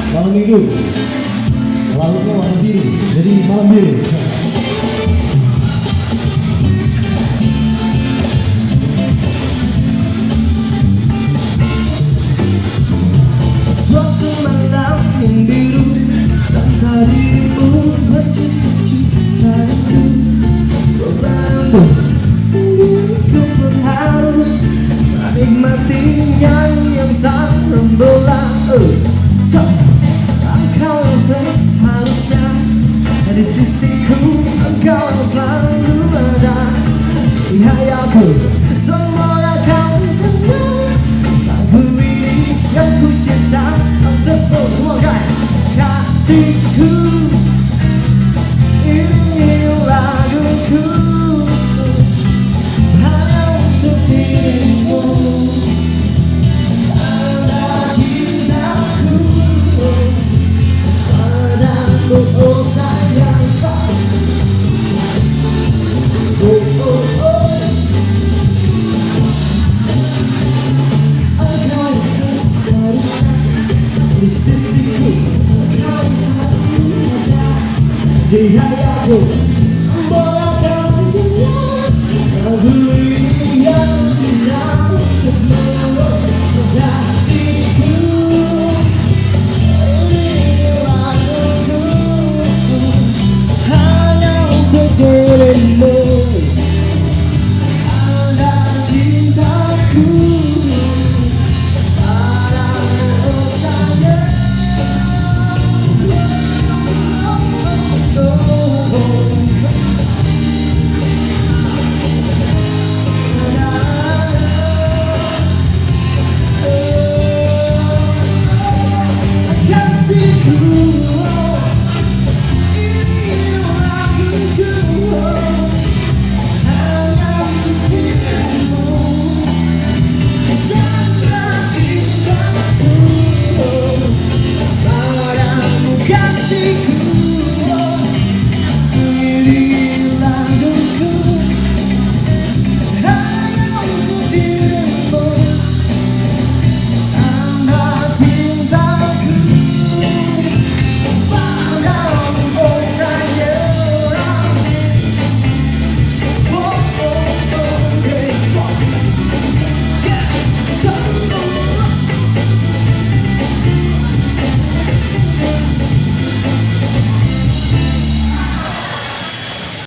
Malam minggu lautnya warna biru, jadi malam biru. Suatu malam yang biru tanpa dirimu mencintai-cintaiku, bebanmu sendiriku pun harus menikmati nyanyian sang rembulan. Engkau yang seharusnya di sisiku, engkau yang selalu ada di hayaku. Semoga kau dengar lagu ini yang ku cinta untukmu. Semoga kasihku, ini laguku hanya untuk dirimu. Tanda cintaku padamu, oh sayang. Oh, oh, oh. Engkau yang seharusnya di sisiku, engkau yang selalu ada di hayaku. Semoga kau dengar lagu ini yang cinta untukmu. Hatiku, ini laguku hanya untuk dirimu. Tanda cintaku padamu, oh sayang. Kasihku,